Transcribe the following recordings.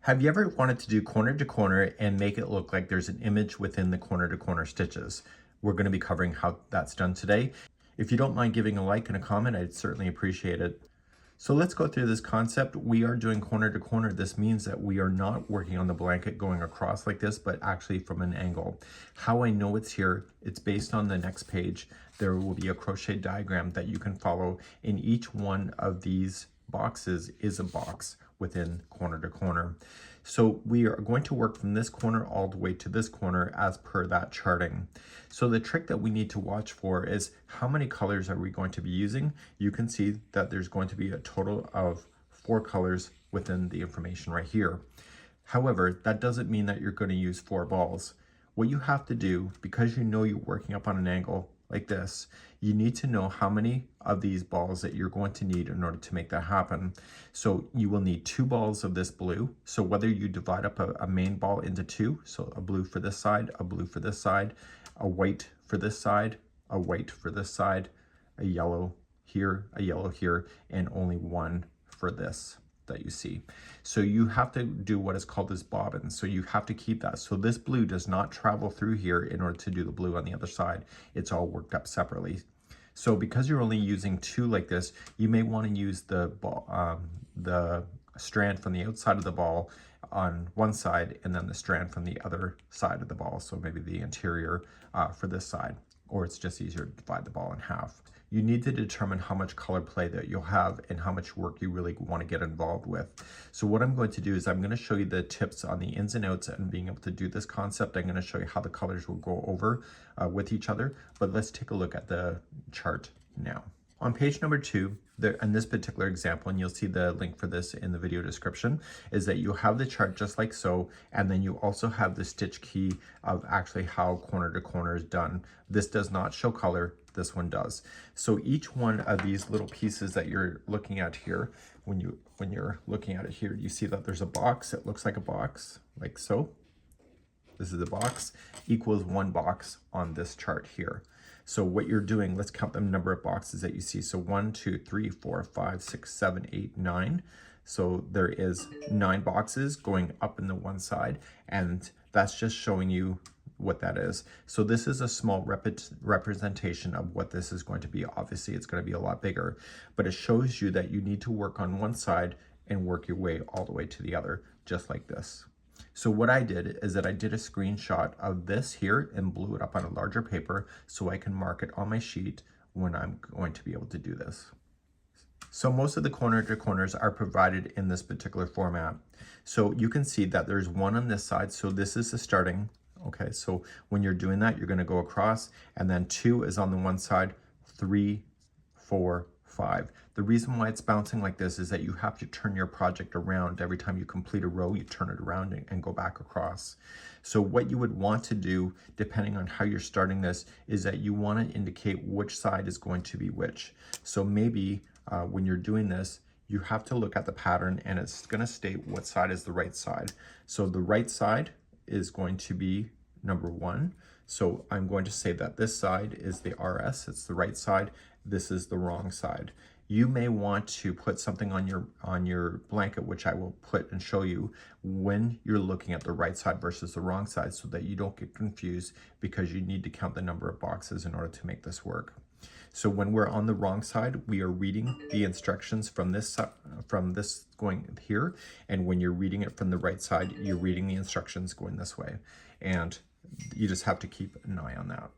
Have you ever wanted to do corner to corner and make it look like there's an image within the corner to corner stitches? We're going to be covering how that's done today. If you don't mind giving a like and a comment, I'd certainly appreciate it. So let's go through this concept. We are doing corner to corner. This means that we are not working on the blanket going across like this, but actually from an angle. How I know it's here, it's based on the next page. There will be a crochet diagram that you can follow. In each one of these boxes is a box within corner to corner. So we are going to work from this corner all the way to this corner as per that charting. So the trick that we need to watch for is how many colors are we going to be using. You can see that there's going to be a total of 4 colors within the information right here. However, that doesn't mean that you're going to use 4 balls. What you have to do, because you know you're working up on an angle like this, you need to know how many of these balls that you're going to need in order to make that happen. So you will need 2 balls of this blue. So whether you divide up a main ball into 2, so a blue for this side, a blue for this side, a white for this side, a white for this side, a yellow here, and only 1 for this that you see. So you have to do what is called this bobbin. So you have to keep that. So this blue does not travel through here in order to do the blue on the other side. It's all worked up separately. So because you're only using 2 like this, you may want to use the ball, the strand from the outside of the ball on one side and then the strand from the other side of the ball. So maybe the interior for this side, or it's just easier to divide the ball in half. You need to determine how much color play that you'll have and how much work you really want to get involved with. So what I'm going to do is I'm going to show you the tips on the ins and outs and being able to do this concept. I'm going to show you how the colors will go over with each other, but let's take a look at the chart now. On page number 2, in this particular example, and you'll see the link for this in the video description, is that you have the chart just like so, and then you also have the stitch key of actually how corner to corner is done. This does not show color, this one does. So each one of these little pieces that you're looking at here, when you're looking at it here, you see that there's a box. It looks like a box, like so. This is a box, equals 1 box on this chart here. So what you're doing, let's count the number of boxes that you see. So 1, 2, 3, 4, 5, 6, 7, 8, 9. So there is 9 boxes going up in the one side, and that's just showing you what that is. So this is a small representation of what this is going to be. Obviously, it's going to be a lot bigger, but it shows you that you need to work on one side and work your way all the way to the other, just like this. So what I did is that I did a screenshot of this here and blew it up on a larger paper so I can mark it on my sheet when I'm going to be able to do this. So most of the corner to corners are provided in this particular format. So you can see that there's 1 on this side. So this is the starting. Okay, so when you're doing that, you're going to go across, and then 2 is on the one side, 3, 4, 5. The reason why it's bouncing like this is that you have to turn your project around. Every time you complete a row, you turn it around and go back across. So what you would want to do, depending on how you're starting this, is that you want to indicate which side is going to be which. So maybe when you're doing this, you have to look at the pattern and it's going to state what side is the right side. So the right side is going to be number 1. So I'm going to say that this side is the RS, it's the right side. This is the wrong side. You may want to put something on your blanket, which I will put and show you when you're looking at the right side versus the wrong side, so that you don't get confused, because you need to count the number of boxes in order to make this work. So when we're on the wrong side, we are reading the instructions from this going here, and when you're reading it from the right side, you're reading the instructions going this way, and you just have to keep an eye on that.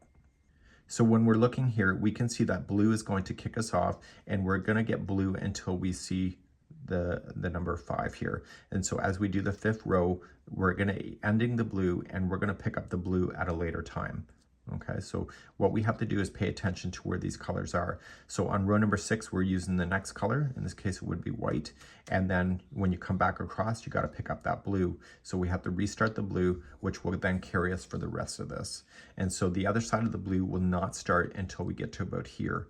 So when we're looking here, we can see that blue is going to kick us off, and we're going to get blue until we see the number 5 here. And so as we do the 5th row, we're going to ending the blue, and we're going to pick up the blue at a later time. Okay, so what we have to do is pay attention to where these colors are. So on row number 6, we're using the next color. In this case, it would be white. And then when you come back across, you got to pick up that blue. So we have to restart the blue, which will then carry us for the rest of this. And so the other side of the blue will not start until we get to about here.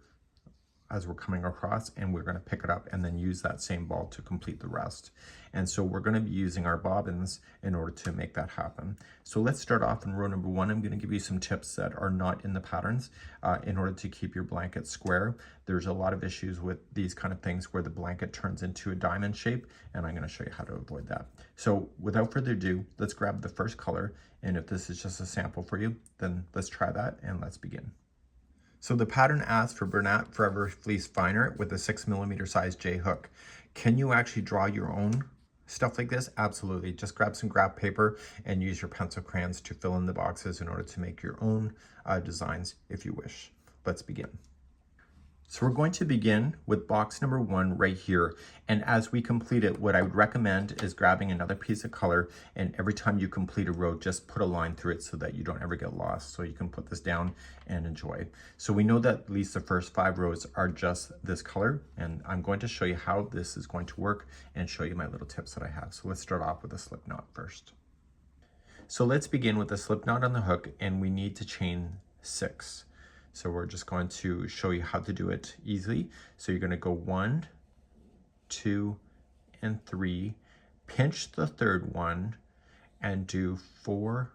as we're coming across, and we're going to pick it up and then use that same ball to complete the rest. And so we're going to be using our bobbins in order to make that happen. So let's start off in row number 1. I'm going to give you some tips that are not in the patterns in order to keep your blanket square. There's a lot of issues with these kind of things where the blanket turns into a diamond shape, and I'm going to show you how to avoid that. So without further ado, let's grab the first color, and if this is just a sample for you, then let's try that and let's begin. So the pattern asks for Bernat Forever Fleece Finer with a 6mm size J hook. Can you actually draw your own stuff like this? Absolutely. Just grab some graph paper and use your pencil crayons to fill in the boxes in order to make your own designs if you wish. Let's begin. So we're going to begin with box number 1 right here. And as we complete it, what I would recommend is grabbing another piece of color, and every time you complete a row, just put a line through it so that you don't ever get lost. So you can put this down and enjoy. So we know that at least the first 5 rows are just this color, and I'm going to show you how this is going to work and show you my little tips that I have. So let's start off with a slip knot first. So let's begin with a slip knot on the hook, and we need to chain 6. So we're just going to show you how to do it easily. So you're going to go 1, 2, and 3, pinch the third one, and do 4,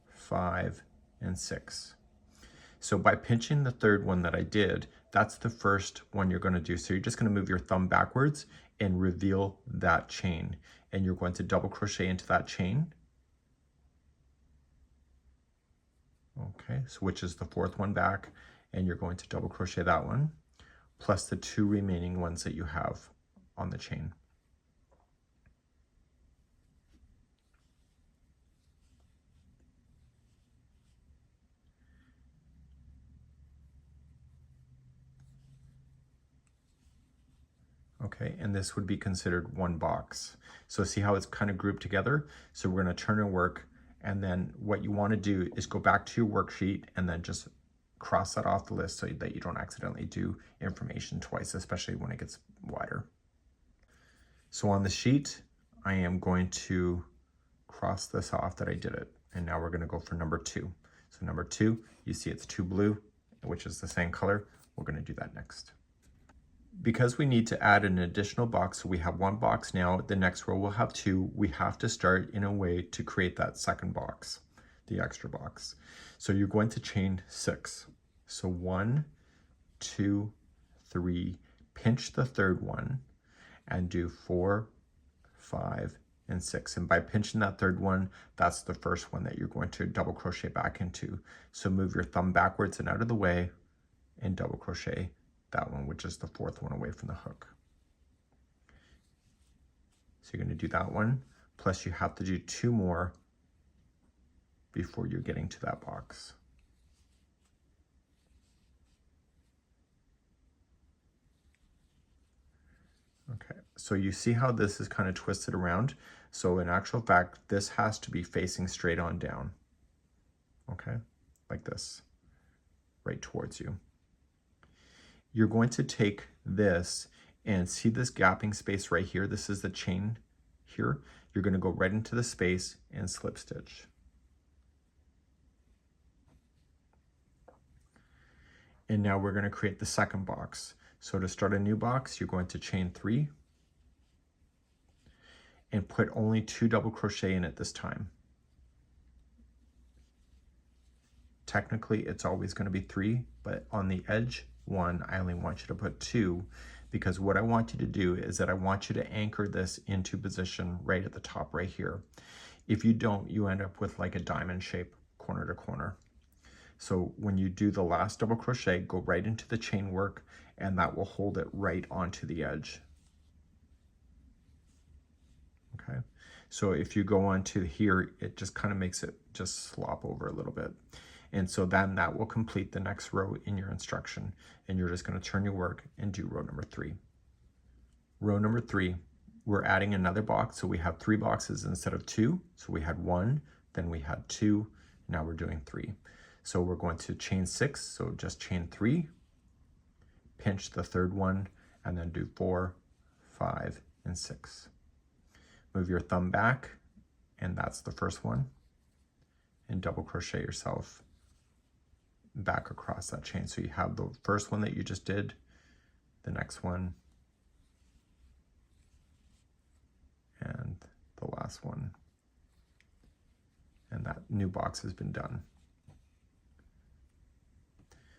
5, and 6. So by pinching the third one that I did, that's the first one you're going to do. So you're just going to move your thumb backwards and reveal that chain. And you're going to double crochet into that chain. Okay, so which is the 4th one back, and you're going to double crochet that one, plus the 2 remaining ones that you have on the chain. Okay, and this would be considered one box. So see how it's kind of grouped together? So we're going to turn and work. And then what you want to do is go back to your worksheet and then just cross that off the list so that you don't accidentally do information twice, especially when it gets wider. So on the sheet, I am going to cross this off that I did it. And now we're going to go for number 2. So number 2, you see it's 2 blue, which is the same color. We're going to do that next. Because we need to add an additional box, so we have 1 box now, the next row we'll have 2, we have to start in a way to create that second box, the extra box. So you're going to chain 6. So 1, 2, 3, pinch the third one, and do 4, 5, and 6. And by pinching that third one, that's the first one that you're going to double crochet back into. So move your thumb backwards and out of the way, and double crochet that one, which is the 4th one away from the hook. So you're going to do that one, plus you have to do 2 more before you're getting to that box. Okay, so you see how this is kind of twisted around? So in actual fact, this has to be facing straight on down. Okay, like this, right towards you. You're going to take this and see this gapping space right here. This is the chain here. You're going to go right into the space and slip stitch. And now we're going to create the second box. So to start a new box, you're going to chain 3 and put only 2 double crochet in it this time. Technically, it's always going to be 3, but on the edge 1, I only want you to put 2, because what I want you to do is that I want you to anchor this into position right at the top right here. If you don't, you end up with like a diamond shape corner to corner. So when you do the last double crochet, go right into the chain work, and that will hold it right onto the edge. Okay, so if you go on to here, it just kind of makes it just slop over a little bit. And so then that will complete the next row in your instruction, and you're just going to turn your work and do row number 3. Row number 3, we're adding another box, so we have 3 boxes instead of 2. So we had 1, then we had 2, now we're doing 3. So we're going to chain 6, so just chain 3, pinch the third one, and then do 4, 5, and 6. Move your thumb back, and that's the first one, and double crochet yourself back across that chain. So you have the first one that you just did, the next one, and the last one. And that new box has been done.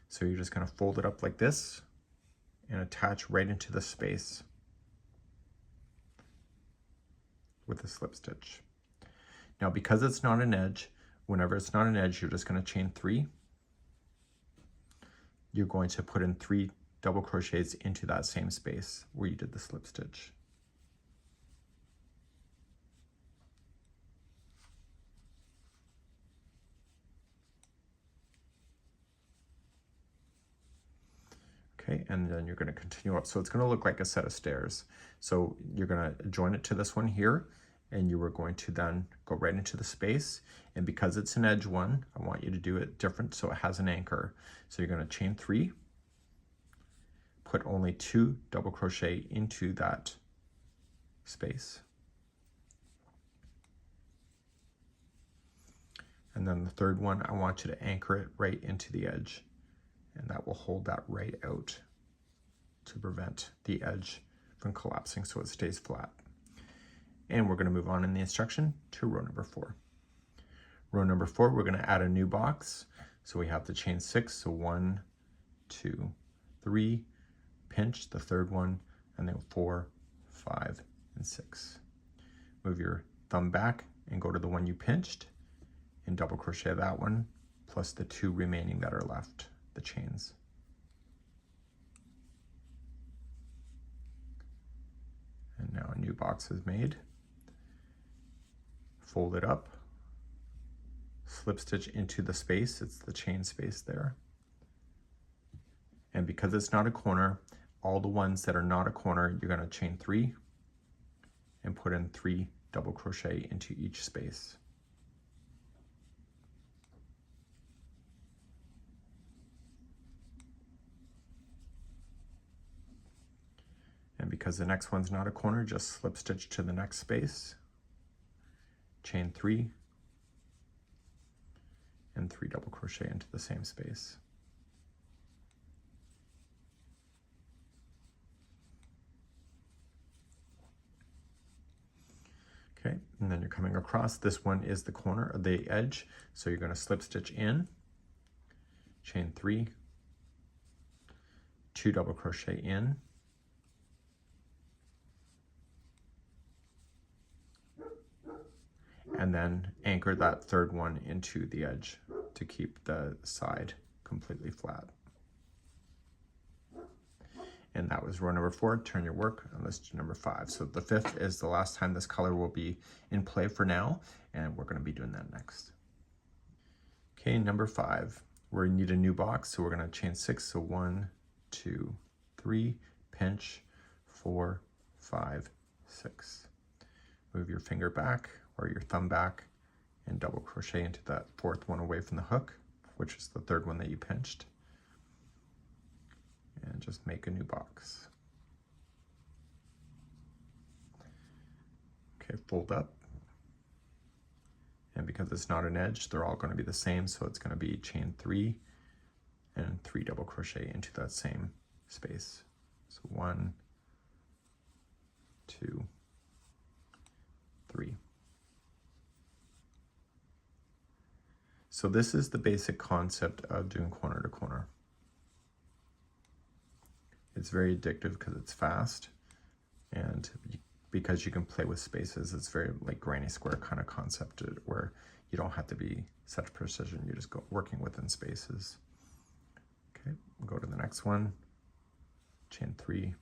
So you're just going to fold it up like this and attach right into the space with a slip stitch. Now, because it's not an edge, whenever it's not an edge, you're just going to chain 3. You're going to put in 3 double crochets into that same space where you did the slip stitch. Okay, and then you're going to continue up. So it's going to look like a set of stairs. So you're going to join it to this one here, and you are going to then go right into the space. And because it's an edge one, I want you to do it different so it has an anchor. So you're going to chain 3, put only 2 double crochet into that space. And then the third one, I want you to anchor it right into the edge. And that will hold that right out to prevent the edge from collapsing so it stays flat. And we're going to move on in the instruction to row number 4. Row number 4, we're going to add a new box. So we have to chain 6, so 1, 2, 3, pinch the third one, and then 4, 5, and 6. Move your thumb back and go to the one you pinched and double crochet that one plus the 2 remaining that are left, the chains. And now a new box is made. Fold it up, slip stitch into the space, it's the chain space there. And because it's not a corner, all the ones that are not a corner, you're going to chain 3 and put in 3 double crochet into each space. And because the next one's not a corner, just slip stitch to the next space, chain 3, and 3 double crochet into the same space. Okay, and then you're coming across. This one is the corner of the edge, so you're going to slip stitch in, chain 3, 2 double crochet in, and then anchor that third one into the edge to keep the side completely flat. And that was row number 4. Turn your work on list number 5. So the 5th is the last time this color will be in play for now, and we're going to be doing that next. Okay, number 5. We need a new box, so we're going to chain 6. So 1, 2, 3, pinch, 4, 5, 6. Move your finger back or your thumb back and double crochet into that 4th one away from the hook, which is the 3rd one that you pinched. And just make a new box. Okay, fold up. And because it's not an edge, they're all going to be the same, so it's going to be chain 3 and 3 double crochet into that same space. So 1, 2, 3. So this is the basic concept of doing corner to corner. It's very addictive because it's fast, and because you can play with spaces, it's very like granny square kind of concept where you don't have to be such precision, you're just working within spaces. Okay, we'll go to the next one, chain 3,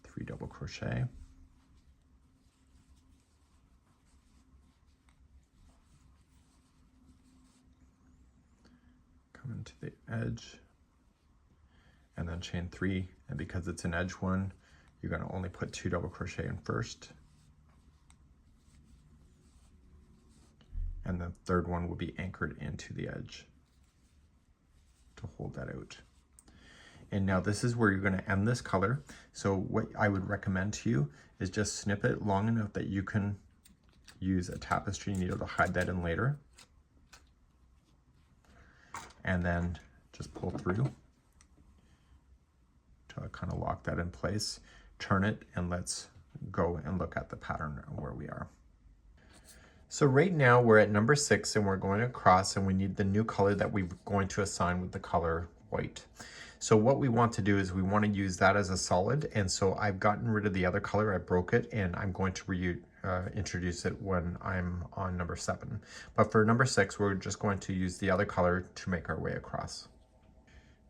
3 double crochet, come into the edge, and then chain 3, and because it's an edge one, you're going to only put 2 double crochet in first, and the 3rd one will be anchored into the edge to hold that out. And now this is where you're going to end this color. So what I would recommend to you is just snip it long enough that you can use a tapestry needle to hide that in later, and then just pull through to kind of lock that in place. Turn it, and let's go and look at the pattern where we are. So right now we're at number 6 and we're going across, and we need the new color that we're going to assign with the color white. So what we want to do is we want to use that as a solid, and so I've gotten rid of the other color. I broke it, and I'm going to introduce it when I'm on number 7. But for number 6, we're just going to use the other color to make our way across.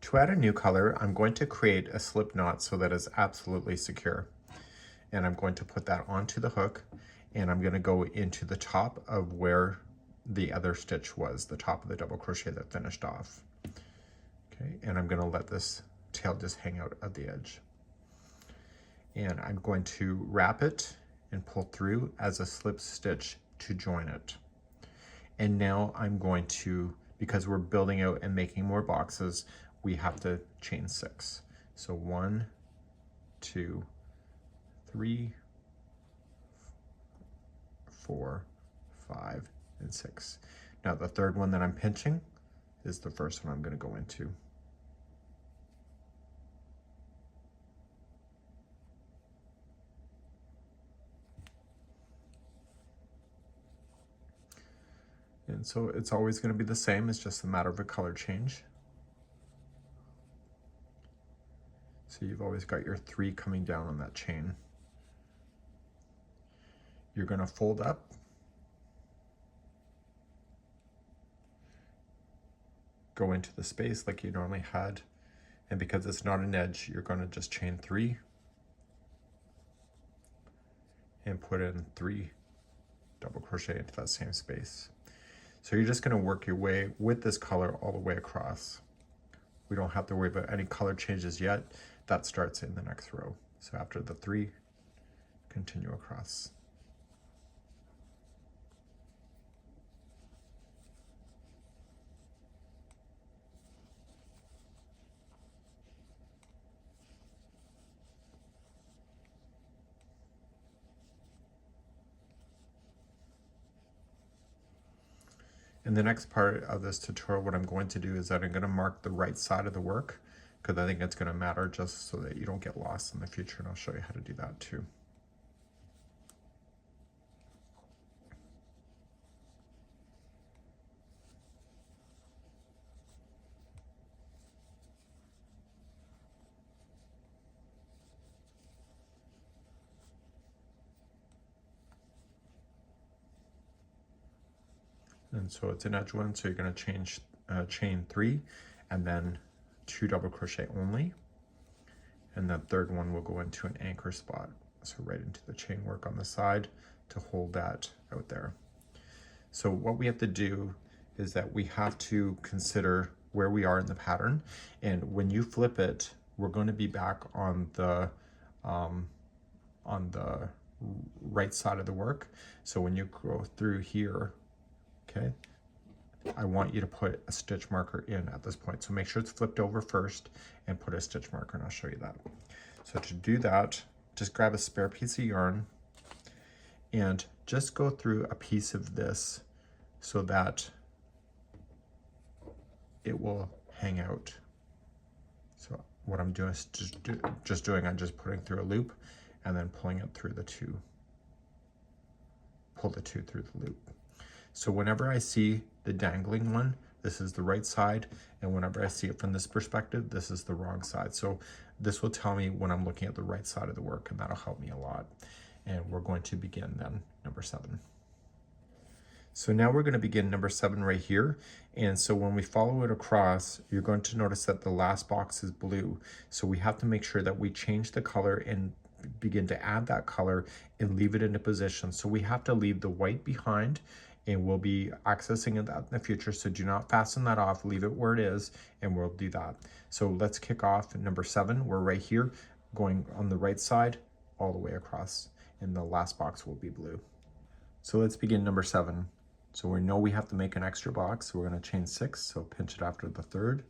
To add a new color, I'm going to create a slip knot so that it's absolutely secure. And I'm going to put that onto the hook, and I'm going to go into the top of where the other stitch was, the top of the double crochet that finished off. Okay, and I'm going to let this tail just hang out at the edge. And I'm going to wrap it and pull through as a slip stitch to join it. And now I'm going to, because we're building out and making more boxes, we have to chain 6. So 1, 2, 3, 4, 5, and 6. Now the third one that I'm pinching is the first one I'm going to go into. And so it's always going to be the same, it's just a matter of a color change. So you've always got your 3 coming down on that chain. You're going to fold up, go into the space like you normally had, and because it's not an edge, you're going to just chain 3 and put in 3 double crochet into that same space. So you're just going to work your way with this color all the way across. We don't have to worry about any color changes yet. That starts in the next row. So after the 3, continue across. In the next part of this tutorial, what I'm going to do is that I'm going to mark the right side of the work, because I think it's going to matter just so that you don't get lost in the future, and I'll show you how to do that too. And so it's an edge one, so you're going to chain 3 and then 2 double crochet only, and the third one will go into an anchor spot, so right into the chain work on the side to hold that out there. So what we have to do is that we have to consider where we are in the pattern, and when you flip it, we're going to be back on the right side of the work. So when you go through here, okay, I want you to put a stitch marker in at this point. So make sure it's flipped over first and put a stitch marker, and I'll show you that. So to do that, just grab a spare piece of yarn and just go through a piece of this so that it will hang out. So what I'm doing is I'm just putting through a loop and then pulling it through the 2. Pull the 2 through the loop. So whenever I see the dangling one, this is the right side, and whenever I see it from this perspective, this is the wrong side. So this will tell me when I'm looking at the right side of the work, and that'll help me a lot. And we're going to begin then number 7. So now we're going to begin number 7 right here. And so when we follow it across, you're going to notice that the last box is blue. So we have to make sure that we change the color and begin to add that color and leave it in a position. So we have to leave the white behind, and we'll be accessing that in the future. So do not fasten that off, leave it where it is, and we'll do that. So let's kick off number 7. We're right here, going on the right side all the way across, and the last box will be blue. So let's begin number 7. So we know we have to make an extra box, so we're going to chain 6, so pinch it after the 3rd,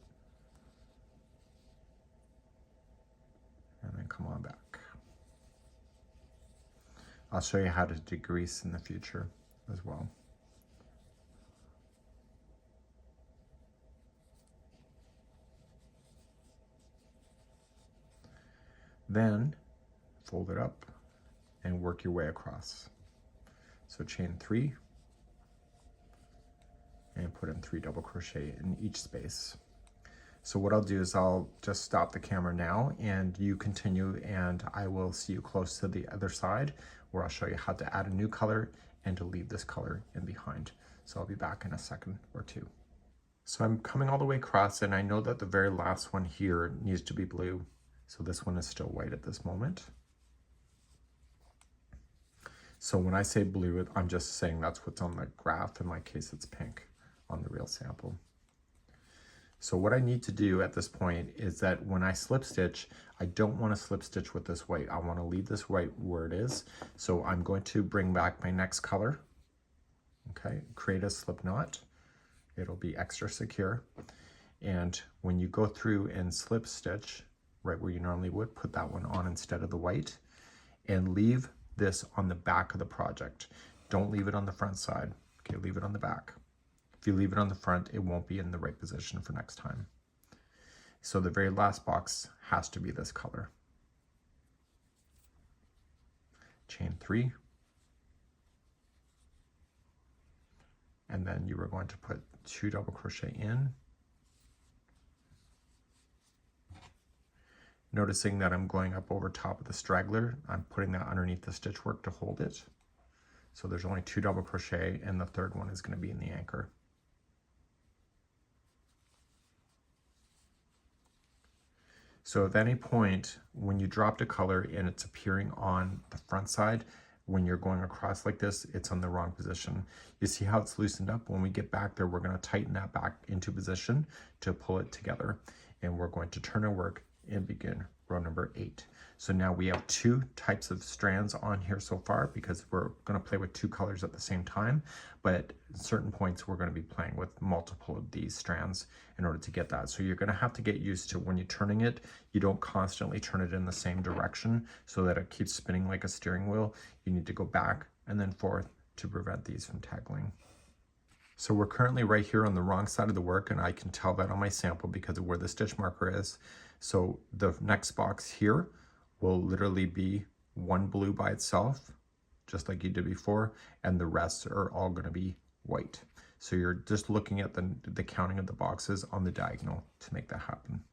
and then come on back. I'll show you how to degrease in the future as well. Then fold it up and work your way across. So chain 3 and put in 3 double crochet in each space. So what I'll do is I'll just stop the camera now and you continue, and I will see you close to the other side where I'll show you how to add a new color and to leave this color in behind. So I'll be back in a second or two. So I'm coming all the way across, and I know that the very last one here needs to be blue. So this one is still white at this moment. So when I say blue, I'm just saying that's what's on the graph. In my case, it's pink on the real sample. So what I need to do at this point is that when I slip stitch, I don't want to slip stitch with this white. I want to leave this white where it is. So I'm going to bring back my next color. Okay, create a slip knot. It'll be extra secure. And when you go through and slip stitch, right where you normally would, put that one on instead of the white, and leave this on the back of the project. Don't leave it on the front side. Okay, leave it on the back. If you leave it on the front, it won't be in the right position for next time. So the very last box has to be this color. Chain 3. And then you are going to put 2 double crochet in. Noticing that I'm going up over top of the straggler, I'm putting that underneath the stitch work to hold it. So there's only 2 double crochet, and the third one is going to be in the anchor. So at any point when you dropped a color and it's appearing on the front side, when you're going across like this, it's on the wrong position. You see how it's loosened up? When we get back there, we're going to tighten that back into position to pull it together. And we're going to turn our work and begin row number 8. So now we have 2 types of strands on here so far, because we're going to play with 2 colors at the same time, but at certain points we're going to be playing with multiple of these strands in order to get that. So you're going to have to get used to, when you're turning it, you don't constantly turn it in the same direction so that it keeps spinning like a steering wheel. You need to go back and then forth to prevent these from tangling. So we're currently right here on the wrong side of the work, and I can tell that on my sample because of where the stitch marker is. So the next box here will literally be 1 blue by itself, just like you did before, and the rest are all going to be white. So you're just looking at the counting of the boxes on the diagonal to make that happen.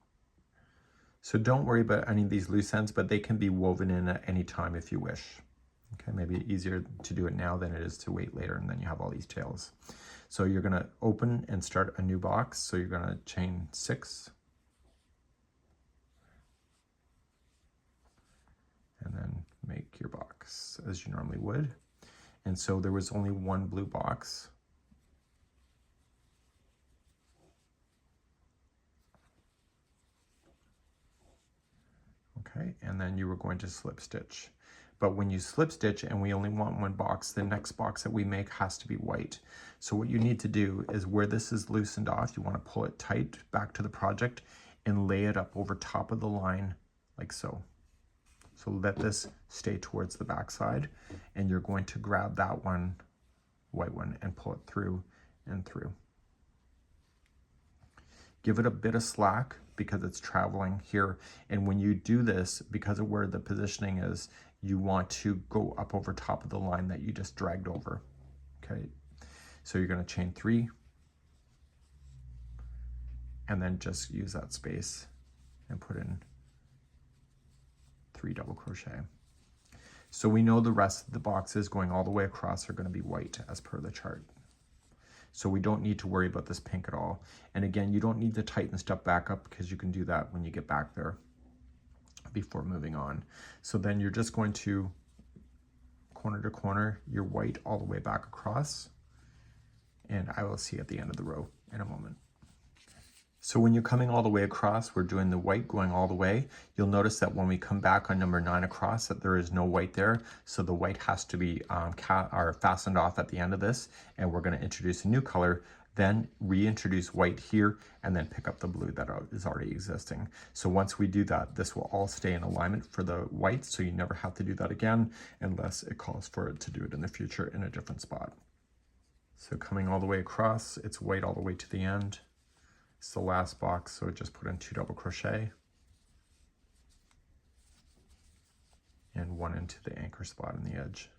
So don't worry about any of these loose ends, but they can be woven in at any time if you wish. Okay, maybe easier to do it now than it is to wait later, and then you have all these tails. So you're going to open and start a new box. So you're going to chain 6. And then make your box as you normally would. And so there was only 1 blue box. Okay, and then you were going to slip stitch. But when you slip stitch and we only want 1 box, the next box that we make has to be white. So what you need to do is, where this is loosened off, you want to pull it tight back to the project and lay it up over top of the line like so. So let this stay towards the back side, and you're going to grab that one, white one, and pull it through and through. Give it a bit of slack because it's traveling here. And when you do this, because of where the positioning is, you want to go up over top of the line that you just dragged over. Okay, so you're going to chain 3 and then just use that space and put in 3 double crochet. So we know the rest of the boxes going all the way across are going to be white as per the chart. So we don't need to worry about this pink at all. And again, you don't need to tighten stuff back up because you can do that when you get back there before moving on. So then you're just going to corner to corner your white all the way back across, and I will see you at the end of the row in a moment. So when you're coming all the way across, we're doing the white going all the way. You'll notice that when we come back on number 9 across, that there is no white there. So the white has to be fastened off at the end of this, and we're going to introduce a new color, then reintroduce white here, and then pick up the blue that is already existing. So once we do that, this will all stay in alignment for the white, so you never have to do that again unless it calls for it to do it in the future in a different spot. So coming all the way across, it's white all the way to the end. It's the last box, so just put in 2 double crochet. and one into the anchor spot on the edge.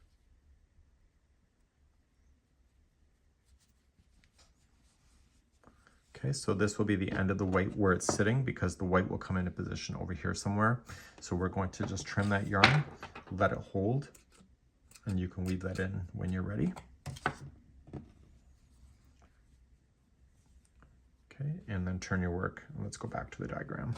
Okay, so this will be the end of the white where it's sitting, because the white will come into position over here somewhere. So we're going to just trim that yarn, let it hold, and you can weave that in when you're ready. Okay, and then turn your work. Let's go back to the diagram.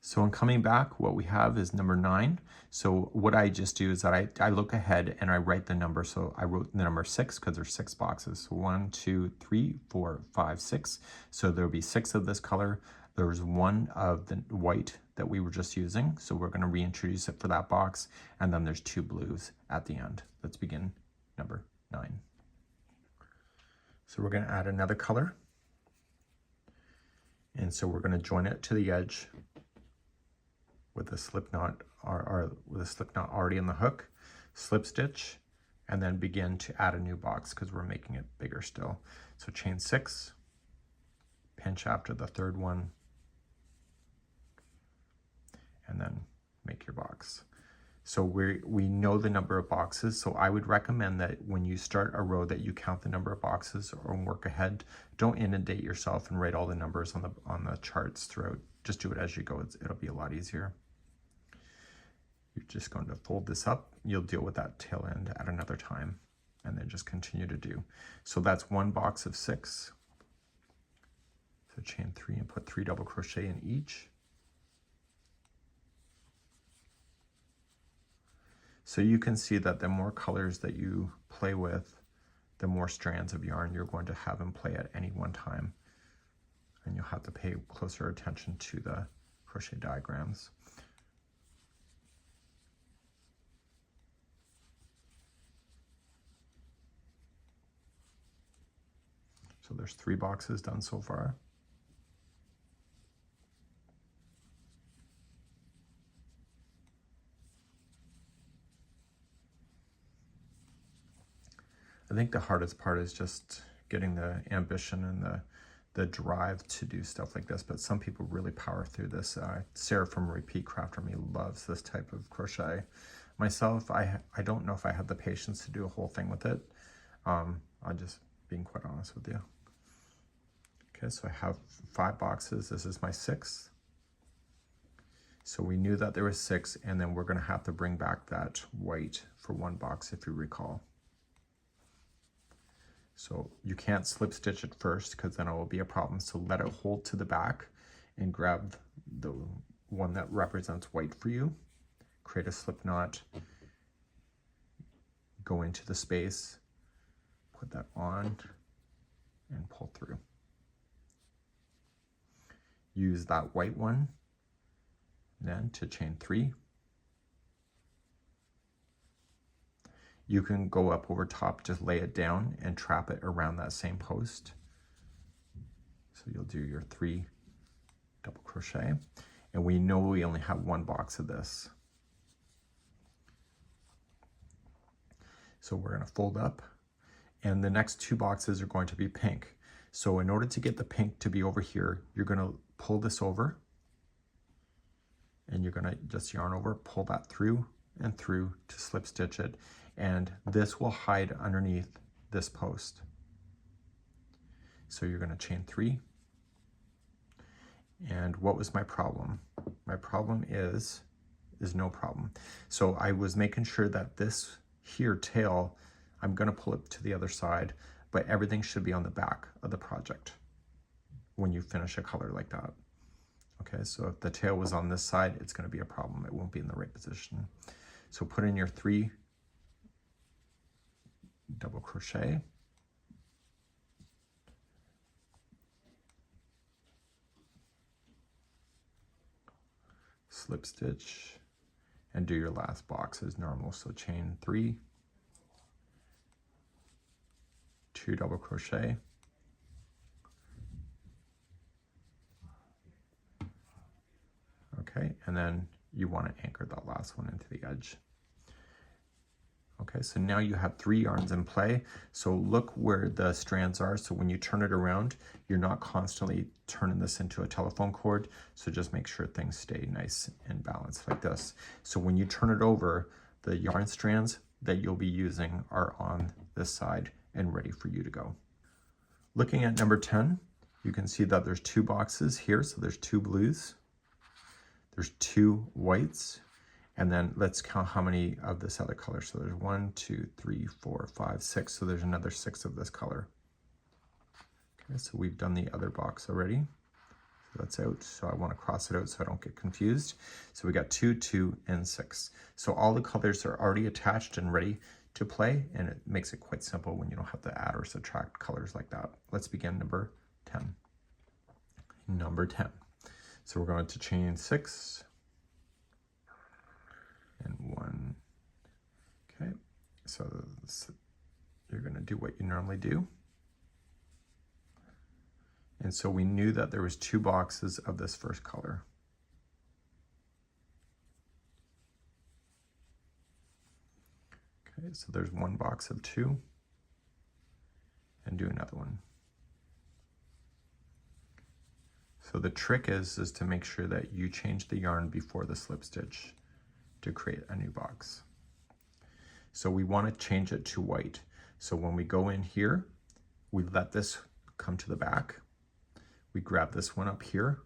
So in coming back, what we have is number 9. So what I just do is that I look ahead and I write the number. So I wrote the number 6 because there's 6 boxes. So 1, 2, 3, 4, 5, 6. So there'll be 6 of this color. There's 1 of the white that we were just using. So we're going to reintroduce it for that box. And then there's 2 blues at the end. Let's begin number 9. So we're going to add another color. And so we're going to join it to the edge with a slip knot, or with a slip knot already in the hook, slip stitch, and then begin to add a new box because we're making it bigger still. So chain 6, pinch after the 3rd one, and then make your box. So we know the number of boxes, so I would recommend that when you start a row that you count the number of boxes or work ahead. Don't inundate yourself and write all the numbers on the charts throughout. Just do it as you go. It'll be a lot easier. You're just going to fold this up. You'll deal with that tail end at another time, and then just continue to do. So that's 1 box of 6. So chain 3 and put 3 double crochet in each. So you can see that the more colors that you play with, the more strands of yarn you're going to have in play at any one time. And you'll have to pay closer attention to the crochet diagrams. So there's 3 boxes done so far. I think the hardest part is just getting the ambition and the drive to do stuff like this, but some people really power through this. Sarah from Repeat Crafter Me loves this type of crochet. Myself, I don't know if I have the patience to do a whole thing with it. I'm just being quite honest with you. Okay, so I have 5 boxes. This is my 6th. So we knew that there was 6, and then we're going to have to bring back that white for 1 box, if you recall. So you can't slip stitch it first because then it will be a problem. So let it hold to the back and grab the one that represents white for you. Create a slip knot, go into the space, put that on, and pull through. Use that white one then to chain 3. You can go up over top, just lay it down and trap it around that same post. So you'll do your 3 double crochet. And we know we only have 1 box of this. So we're going to fold up, and the next 2 boxes are going to be pink. So in order to get the pink to be over here, you're going to pull this over, and you're going to just yarn over, pull that through and through to slip stitch it. And this will hide underneath this post. So you're going to chain 3. And what was my problem? My problem is no problem. So I was making sure that this here tail, I'm going to pull it to the other side, but everything should be on the back of the project when you finish a color like that. Okay, so if the tail was on this side, it's going to be a problem. It won't be in the right position. So put in your 3 double crochet, slip stitch, and do your last box as normal. So chain 3, 2 double crochet, okay, and then you want to anchor that last one into the edge. Okay, Okay, so now you have 3 yarns in play. So look where the strands are. So when you turn it around, you're not constantly turning this into a telephone cord. So just make sure things stay nice and balanced like this. So when you turn it over, the yarn strands that you'll be using are on this side and ready for you to go. Looking at number 10, you can see that there's 2 boxes here. So there's 2 blues, there's 2 whites, and then let's count how many of this other color. So there's 1, 2, 3, 4, 5, 6. So there's another 6 of this color. Okay, so we've done the other box already. So that's out. So I want to cross it out so I don't get confused. So we got 2, 2, and 6. So all the colors are already attached and ready to play, and it makes it quite simple when you don't have to add or subtract colors like that. Let's begin number 10. Number 10. So we're going to chain 6. And 1. Okay, so you're going to do what you normally do. And so we knew that there was 2 boxes of this first color. Okay, so there's 1 box of 2, and do another one. So the trick is to make sure that you change the yarn before the slip stitch to create a new box. So we want to change it to white. So when we go in here, we let this come to the back. We grab this one up here.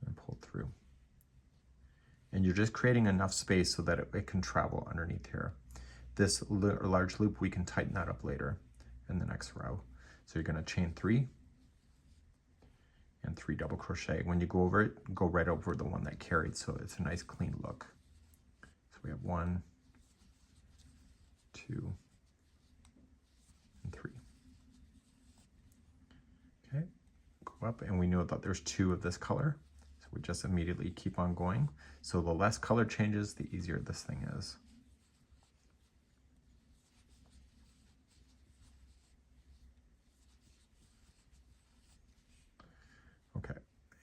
And pull through. And you're just creating enough space so that it can travel underneath here. This large loop, we can tighten that up later in the next row. So you're going to chain 3. And 3 double crochet. When you go over it, go right over the one that carried, so it's a nice clean look. So we have 1, 2, and 3. Okay, go up, and we know that there's 2 of this color, so we just immediately keep on going. So the less color changes, the easier this thing is. Okay,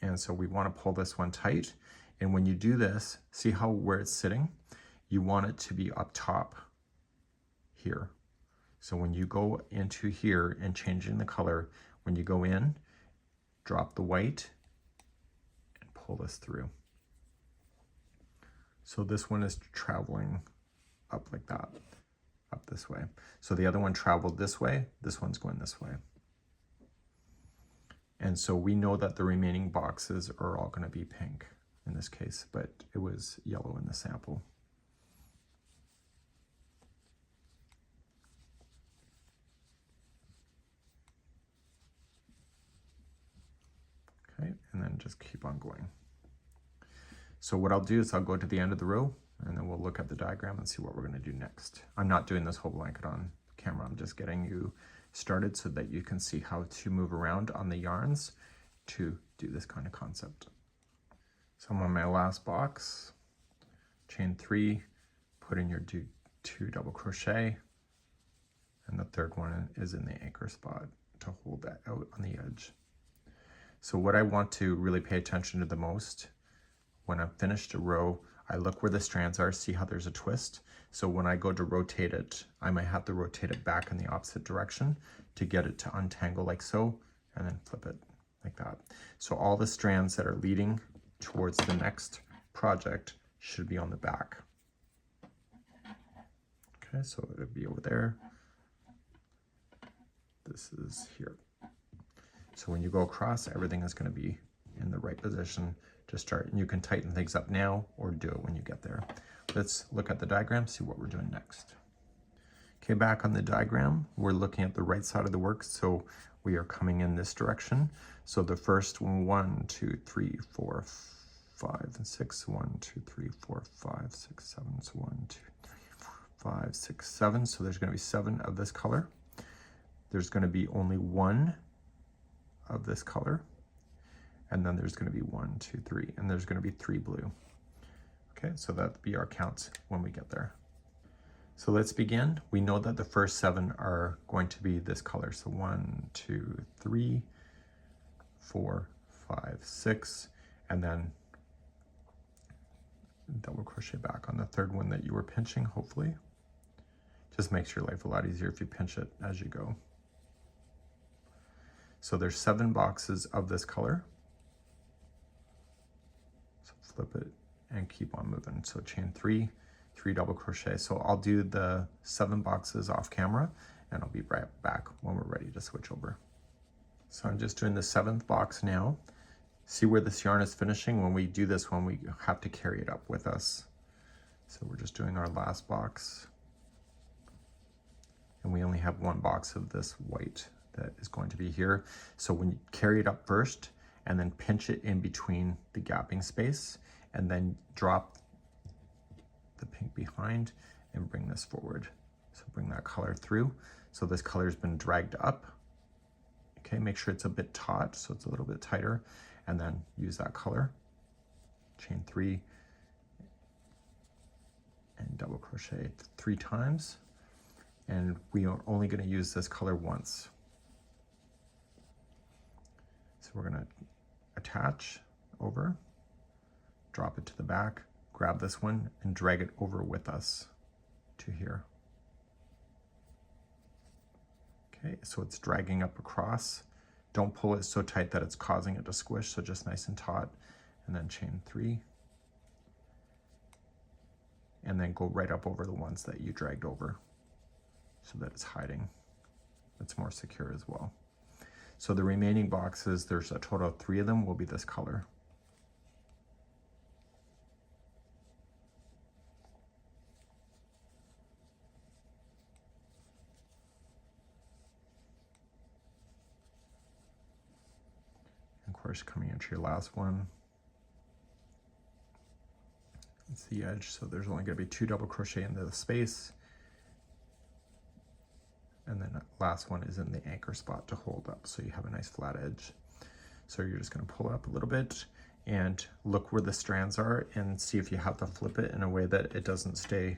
and so we want to pull this one tight, and when you do this, see how where it's sitting? You want it to be up top here. So when you go into here and changing the color, when you go in, drop the white and pull this through. So this one is traveling up like that, up this way. So the other one traveled this way, this one's going this way. And so we know that the remaining boxes are all going to be pink in this case, but it was yellow in the sample. Okay, and then just keep on going. So what I'll do is I'll go to the end of the row, and then we'll look at the diagram and see what we're going to do next. I'm not doing this whole blanket on camera. I'm just getting you started so that you can see how to move around on the yarns to do this kind of concept. So I'm on my last box, chain 3, put in your 2 double crochet, and the third one is in the anchor spot to hold that out on the edge. So what I want to really pay attention to the most, when I've finished a row, I look where the strands are, see how there's a twist. So when I go to rotate it, I might have to rotate it back in the opposite direction to get it to untangle like so, and then flip it like that. So all the strands that are leading towards the next project should be on the back. Okay, so it'll be over there. This is here. So when you go across, everything is going to be in the right position to start. And you can tighten things up now or do it when you get there. Let's look at the diagram, see what we're doing next. Okay, back on the diagram, we're looking at the right side of the work. So we are coming in this direction. So the first 1, 2, 3, 4, 5, and 6. 1, 2, 3, 4, 5, 6, 7. So 1, 2, 3, 4, 5, 6, 7. So there's going to be 7 of this color. There's going to be only 1 of this color. And then there's going to be 1, 2, 3, and there's going to be 3 blue. Okay, so that'll be our count when we get there. So let's begin. We know that the first 7 are going to be this color. So 1, 2, 3, 4, 5, 6, and then crochet back on the third one that you were pinching, hopefully. Just makes your life a lot easier if you pinch it as you go. So there's 7 boxes of this color. So flip it and keep on moving. So chain 3, 3 double crochet. So I'll do the 7 boxes off camera and I'll be right back when we're ready to switch over. So I'm just doing the 7th box now. See where this yarn is finishing? When we do this one, we have to carry it up with us. So we're just doing our last box. And we only have 1 box of this white that is going to be here. So when you carry it up first and then pinch it in between the gapping space and then drop the pink behind and bring this forward. So bring that color through. So this color has been dragged up. Okay, make sure it's a bit taut so it's a little bit tighter, and then use that color. Chain 3 and double crochet 3 times. And we are only going to use this color once. So we're going to attach over, drop it to the back, grab this one and drag it over with us to here. Okay, so it's dragging up across. Don't pull it so tight that it's causing it to squish, so just nice and taut. And then chain 3. And then go right up over the ones that you dragged over so that it's hiding. It's more secure as well. So the remaining boxes, there's a total of 3 of them, will be this color. Of course, coming into your last one, it's the edge, so there's only going to be 2 double crochet into the space, and then the last one is in the anchor spot to hold up, so you have a nice flat edge. So you're just going to pull it up a little bit and look where the strands are and see if you have to flip it in a way that it doesn't stay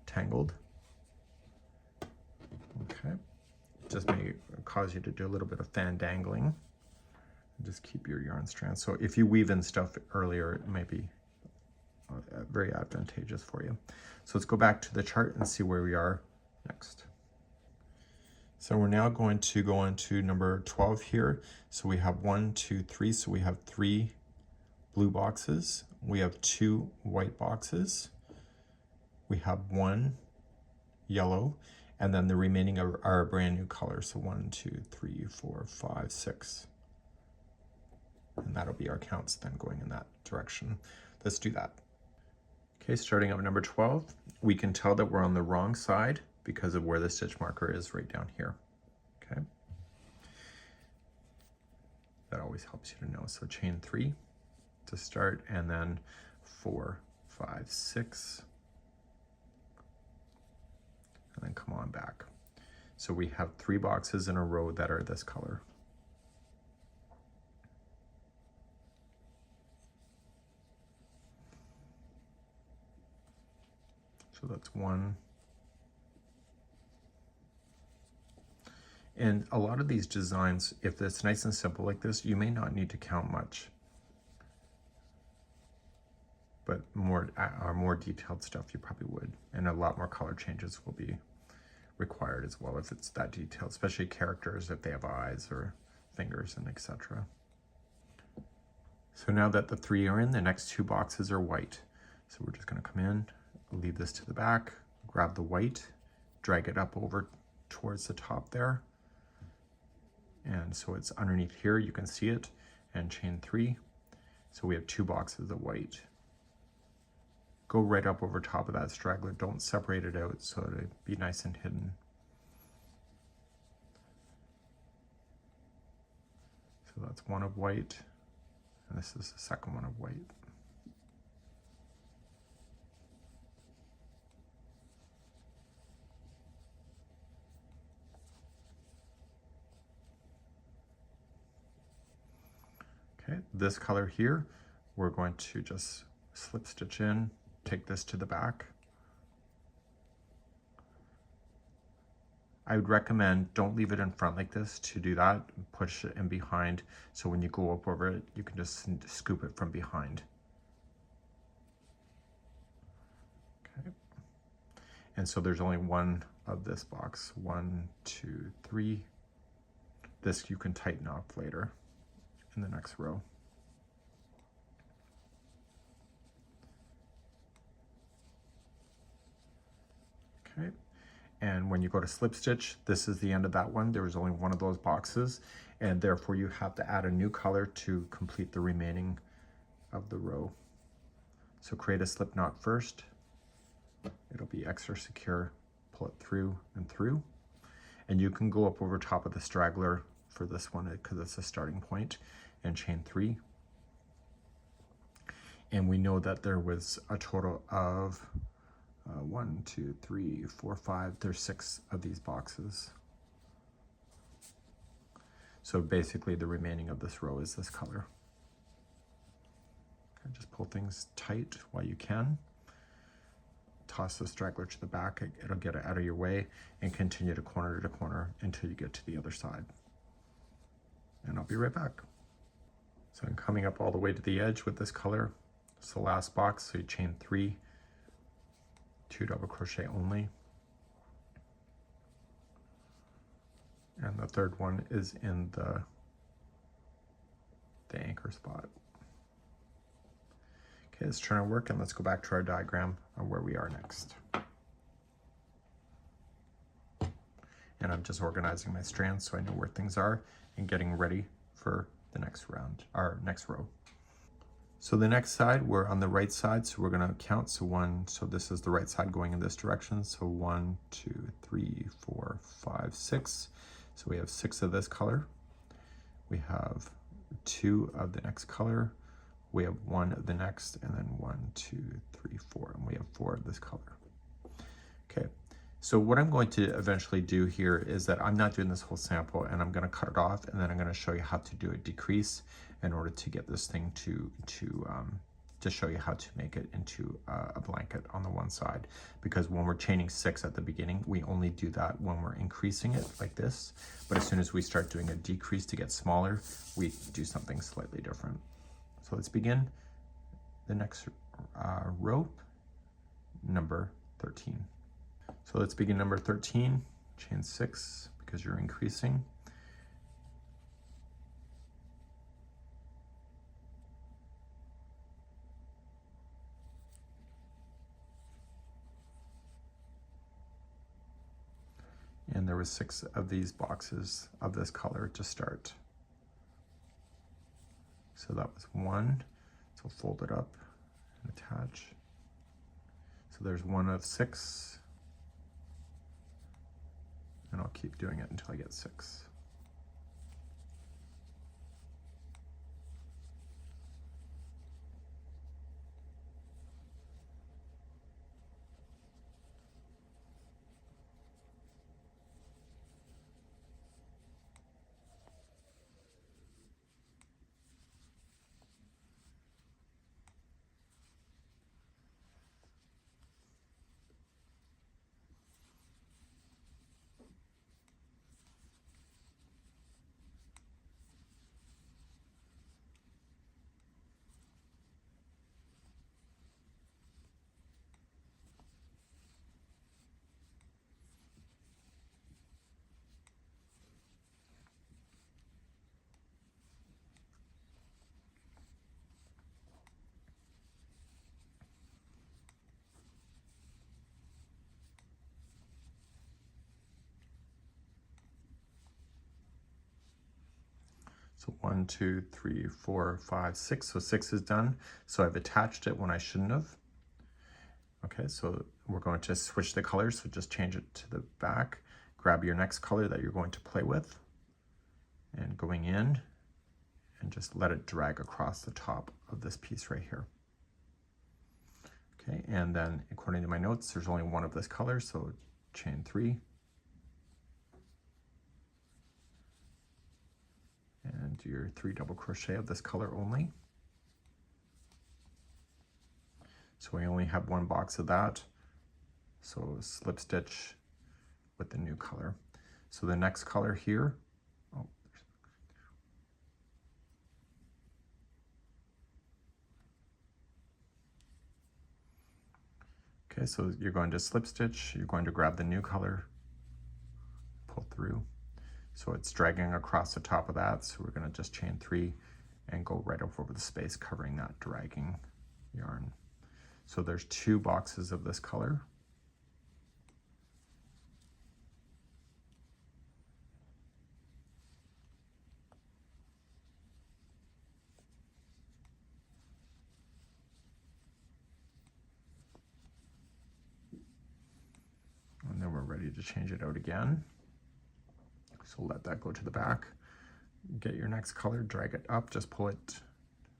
tangled. Okay, just may cause you to do a little bit of fan dangling. Just keep your yarn strands. So if you weave in stuff earlier, it might be very advantageous for you. So let's go back to the chart and see where we are next. So we're now going to go on to number 12 here. So we have 1, 2, 3. So we have 3 blue boxes. We have 2 white boxes. We have 1 yellow. And then the remaining are a brand new color. So 1, 2, 3, 4, 5, 6. And that'll be our counts then going in that direction. Let's do that. Okay, starting at number 12, we can tell that we're on the wrong side because of where the stitch marker is right down here. Okay. That always helps you to know. So chain 3 to start, and then 4, 5, 6. And then come on back. So we have 3 boxes in a row that are this color. So that's 1. And a lot of these designs, if it's nice and simple like this, you may not need to count much. But more detailed stuff you probably would. And a lot more color changes will be required as well if it's that detailed, especially characters if they have eyes or fingers and etc. So now that the 3 are in, the next 2 boxes are white. So we're just going to come in, leave this to the back, grab the white, drag it up over towards the top there. And so it's underneath here, you can see it, and chain 3. So we have 2 boxes of white. Go right up over top of that straggler. Don't separate it out so it'll be nice and hidden. So that's 1 of white, and this is the second one of white. Okay, this color here, we're going to just slip stitch in, take this to the back. I would recommend don't leave it in front like this to do that. Push it in behind so when you go up over it, you can just scoop it from behind. And so there's only one of this box. 1, 2, 3. This you can tighten up later in the next row. Okay, and when you go to slip stitch, this is the end of that one. There was only one of those boxes, and therefore you have to add a new color to complete the remaining of the row. So create a slip knot first. It'll be extra secure. Pull it through and through. And you can go up over top of the straggler for this one because it's a starting point, and chain 3. And we know that there was a total of 1, 2, 3, 4, 5. There's 6 of these boxes. So basically the remaining of this row is this color. Okay, just pull things tight while you can. Toss the straggler to the back, it'll get it out of your way, and continue to corner until you get to the other side. And I'll be right back. So I'm coming up all the way to the edge with this color. It's the last box, so you chain 3, 2 double crochet only. And the third one is in the anchor spot. Okay, let's turn our work and let's go back to our diagram on where we are next. And I'm just organizing my strands so I know where things are and getting ready for the next round, our next row. So the next side, we're on the right side, so we're gonna count. So this is the right side going in this direction. So 1, 2, 3, 4, 5, 6. So we have 6 of this color. We have 2 of the next color. We have 1 of the next, and then 1, 2, 3, 4, and we have 4 of this color. Okay, so what I'm going to eventually do here is that I'm not doing this whole sample, and I'm gonna cut it off, and then I'm gonna show you how to do a decrease in order to get this thing to show you how to make it into a blanket on the one side. Because when we're chaining 6 at the beginning, we only do that when we're increasing it like this. But as soon as we start doing a decrease to get smaller, we do something slightly different. So let's begin the next row, number 13. So let's begin number 13, chain 6, because you're increasing. And there was 6 of these boxes of this color to start. So that was 1, so fold it up and attach. So there's 1 of 6, and I'll keep doing it until I get 6. So 1, 2, 3, 4, 5, 6. So 6 is done. So I've attached it when I shouldn't have. Okay, so we're going to switch the colors. So just change it to the back. Grab your next color that you're going to play with, and going in, and just let it drag across the top of this piece right here. Okay, and then according to my notes, there's only 1 of this color, so chain 3. And do your 3 double crochet of this color only. So we only have 1 box of that. So slip stitch with the new color. So the next color here, Okay, so you're going to slip stitch, you're going to grab the new color, pull through. So it's dragging across the top of that, so we're going to just chain 3 and go right over the space covering that dragging yarn. So there's 2 boxes of this color. And then we're ready to change it out again. So let that go to the back. Get your next color, drag it up, just pull it.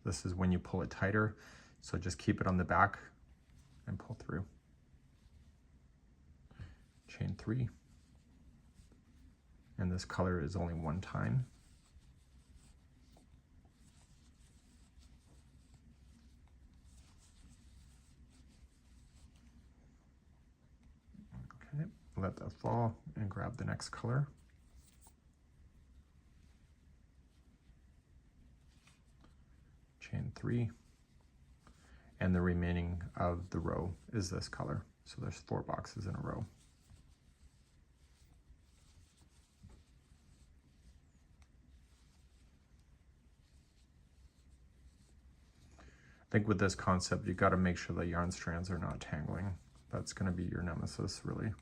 This is when you pull it tighter. So just keep it on the back and pull through. Chain 3. And this color is only 1 time. Okay, let that fall and grab the next color. Chain 3, and the remaining of the row is this color. So there's 4 boxes in a row. I think with this concept, you got to make sure the yarn strands are not tangling. That's going to be your nemesis, really.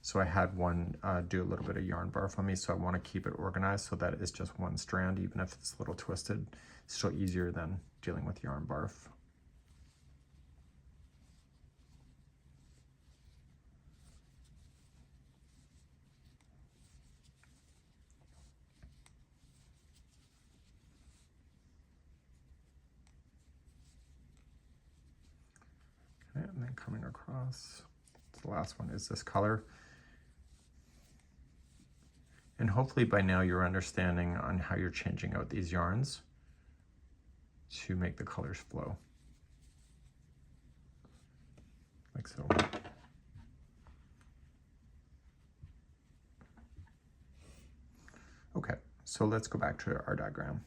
So I had one do a little bit of yarn barf on me, so I want to keep it organized so that it's just 1 strand, even if it's a little twisted. It's still easier than dealing with yarn barf. Okay, and then coming across, the last one is this color. And hopefully by now you're understanding on how you're changing out these yarns to make the colors flow. Like so. Okay, so let's go back to our diagram.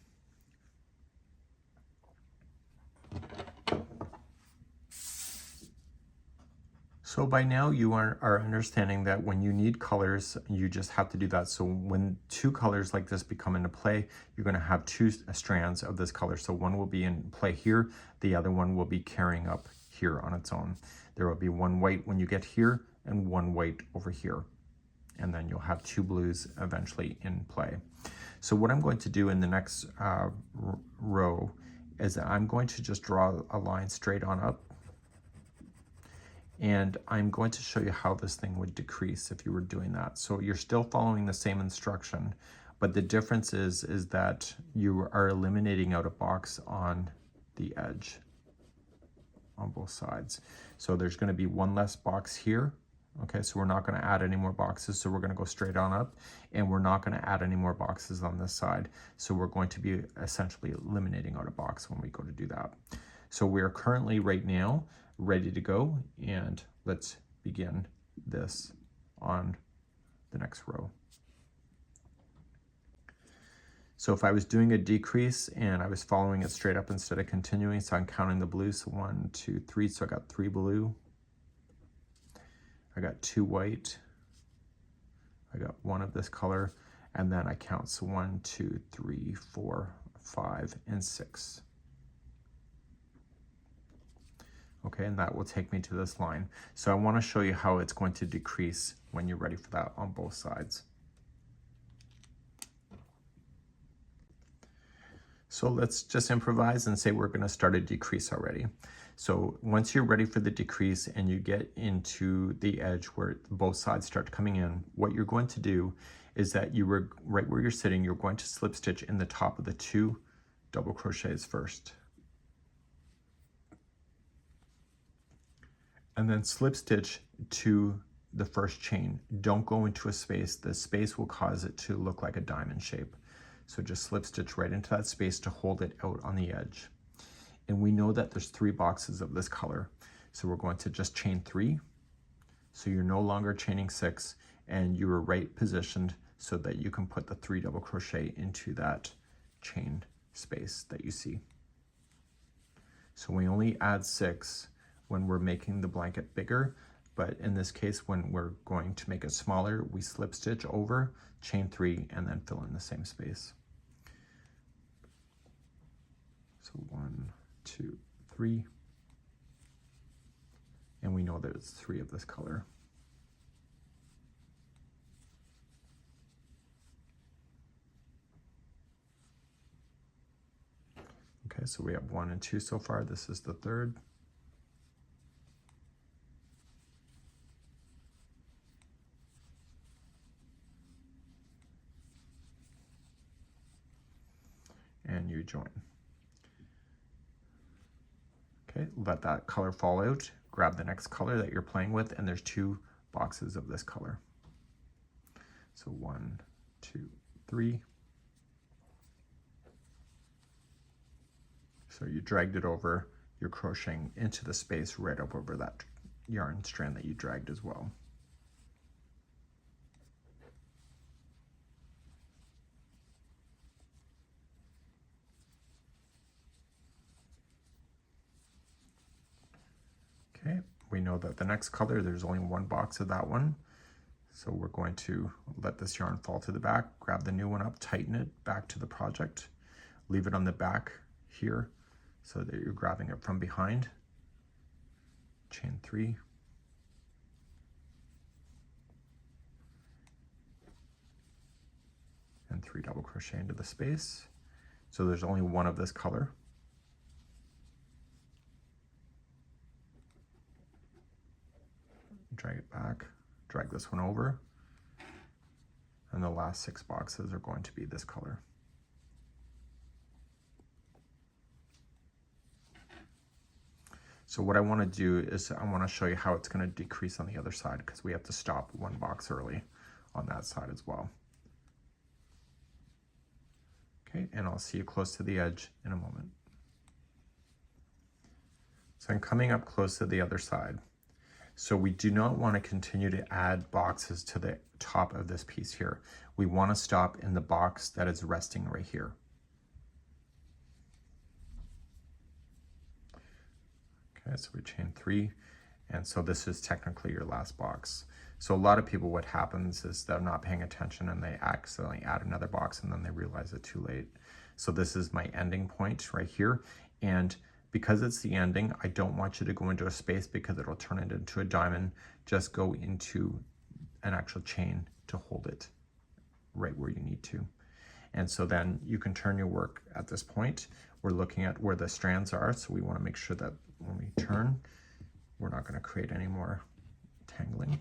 So by now you are understanding that when you need colors, you just have to do that. So when 2 colors like this become into play, you're going to have 2 strands of this color. So one will be in play here, the other one will be carrying up here on its own. There will be 1 white when you get here and 1 white over here. And then you'll have 2 blues eventually in play. So what I'm going to do in the next row is that I'm going to just draw a line straight on up. And I'm going to show you how this thing would decrease if you were doing that. So you're still following the same instruction, but the difference is that you are eliminating out a box on the edge on both sides. So there's going to be 1 less box here. Okay, so we're not going to add any more boxes. So we're going to go straight on up, and we're not going to add any more boxes on this side. So we're going to be essentially eliminating out a box when we go to do that. So we're currently right now ready to go, and let's begin this on the next row. So if I was doing a decrease and I was following it straight up instead of continuing, so I'm counting the blues, so 1, 2, 3, so I got 3 blue, I got 2 white, I got 1 of this color, and then I count, so 1, 2, 3, 4, 5, and 6. Okay, and that will take me to this line. So I want to show you how it's going to decrease when you're ready for that on both sides. So let's just improvise and say we're going to start a decrease already. So once you're ready for the decrease and you get into the edge where both sides start coming in, what you're going to do is that you were right where you're sitting, you're going to slip stitch in the top of the 2 double crochets first. And then slip stitch to the first chain. Don't go into a space. The space will cause it to look like a diamond shape. So just slip stitch right into that space to hold it out on the edge. And we know that there's 3 boxes of this color. So we're going to just chain 3. So you're no longer chaining 6, and you are right positioned so that you can put the 3 double crochet into that chain space that you see. So we only add 6 when we're making the blanket bigger, but in this case, when we're going to make it smaller, we slip stitch over, chain 3, and then fill in the same space. So 1, 2, 3, and we know that it's 3 of this color. Okay, so we have 1 and 2 so far. This is the third. And you join. Okay, let that color fall out. Grab the next color that you're playing with, and there's 2 boxes of this color. So 1, 2, 3. So you dragged it over, you're crocheting into the space right up over that yarn strand that you dragged as well. Okay, we know that the next color, there's only 1 box of that one. So we're going to let this yarn fall to the back, grab the new one up, tighten it back to the project, leave it on the back here so that you're grabbing it from behind. Chain 3. And 3 double crochet into the space. So there's only 1 of this color. Drag it back, drag this one over, and the last 6 boxes are going to be this color. So what I want to do is I want to show you how it's going to decrease on the other side, because we have to stop 1 box early on that side as well. Okay, and I'll see you close to the edge in a moment. So I'm coming up close to the other side. So we do not want to continue to add boxes to the top of this piece here. We want to stop in the box that is resting right here. Okay, so we chain 3, and so this is technically your last box. So a lot of people, what happens is they're not paying attention and they accidentally add another box and then they realize it too late. So this is my ending point right here, and because it's the ending, I don't want you to go into a space because it'll turn it into a diamond. Just go into an actual chain to hold it right where you need to. And so then you can turn your work at this point. We're looking at where the strands are, so we want to make sure that when we turn, we're not going to create any more tangling.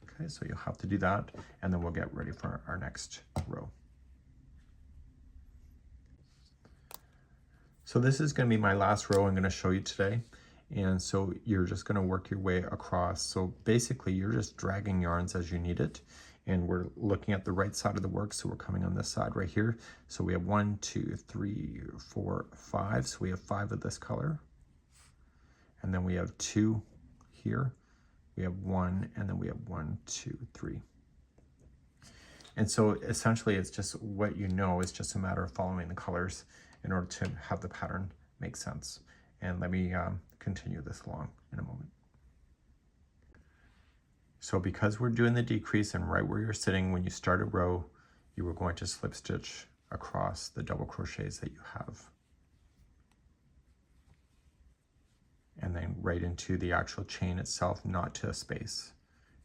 Okay, so you'll have to do that, and then we'll get ready for our next row. So this is going to be my last row I'm going to show you today. And so you're just going to work your way across. So basically you're just dragging yarns as you need it. And we're looking at the right side of the work. So we're coming on this side right here. So we have 1, 2, 3, 4, 5. So we have 5 of this color. And then we have 2 here. We have 1, and then we have 1, 2, 3. And so essentially it's just what you know, it's just a matter of following the colors in order to have the pattern make sense. And let me continue this along in a moment. So because we're doing the decrease and right where you're sitting when you start a row, you were going to slip stitch across the double crochets that you have. And then right into the actual chain itself, not to a space.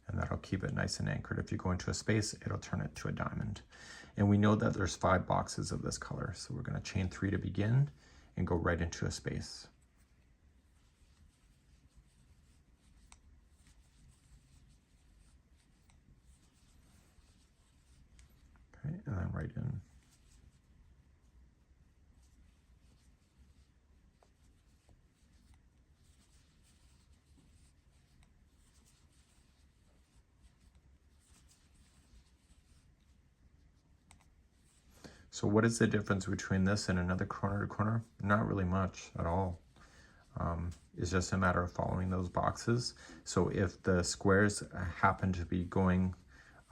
And that'll keep it nice and anchored. If you go into a space, it'll turn it to a diamond. And we know that there's 5 boxes of this color. So we're going to chain 3 to begin and go right into a space. Okay, and then right in. So what is the difference between this and another corner to corner? Not really much at all. It's just a matter of following those boxes. So if the squares happen to be going,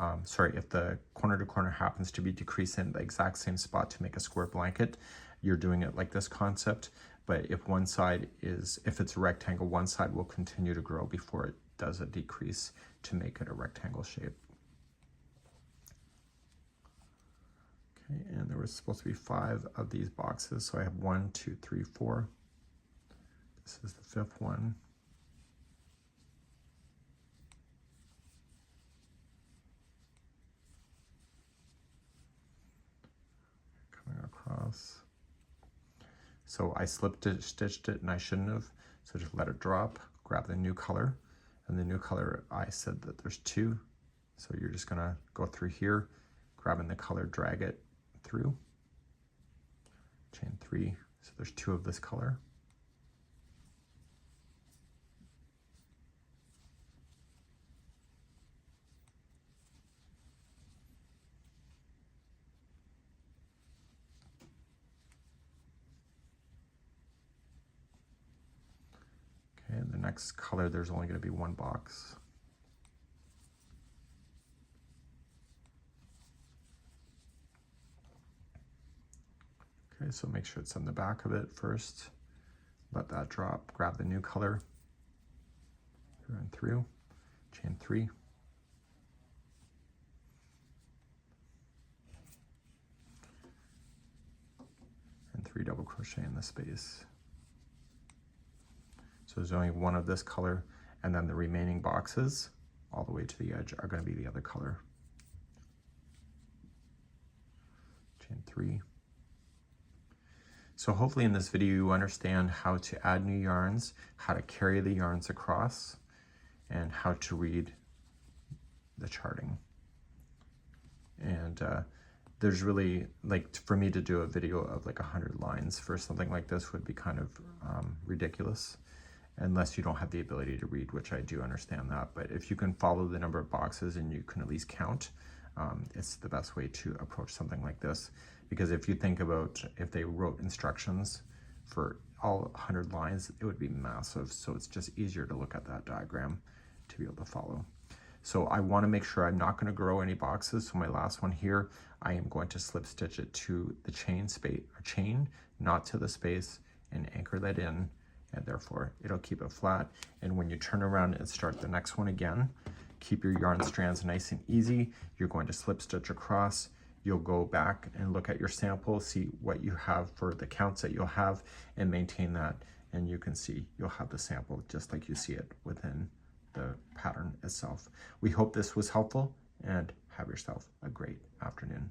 if the corner to corner happens to be decreasing the exact same spot to make a square blanket, you're doing it like this concept. But if if it's a rectangle, one side will continue to grow before it does a decrease to make it a rectangle shape. Okay, and there was supposed to be 5 of these boxes, so I have 1, 2, 3, 4. This is the 5th one. Coming across. So I stitched it and I shouldn't have, so just let it drop, grab the new color, and the new color, I said that there's 2, so you're just gonna go through here, grabbing the color, drag it through, chain 3, so there's 2 of this color. Okay, and the next color, there's only going to be 1 box. Okay, so make sure it's on the back of it first. Let that drop, grab the new color, through and through, chain 3. And 3 double crochet in the space. So there's only 1 of this color, and then the remaining boxes all the way to the edge are going to be the other color. Chain 3. So hopefully in this video you understand how to add new yarns, how to carry the yarns across, and how to read the charting. And there's really, like, for me to do a video of like 100 lines for something like this would be kind of ridiculous, unless you don't have the ability to read, which I do understand that. But if you can follow the number of boxes and you can at least count, it's the best way to approach something like this. Because if you think about if they wrote instructions for all 100 lines, it would be massive. So it's just easier to look at that diagram to be able to follow. So I want to make sure I'm not going to grow any boxes. So my last one here, I am going to slip stitch it to the chain, not to the space, and anchor that in, and therefore it'll keep it flat. And when you turn around and start the next one again, keep your yarn strands nice and easy. You're going to slip stitch across. You'll go back and look at your sample, see what you have for the counts that you'll have, and maintain that. And you can see you'll have the sample just like you see it within the pattern itself. We hope this was helpful, and have yourself a great afternoon.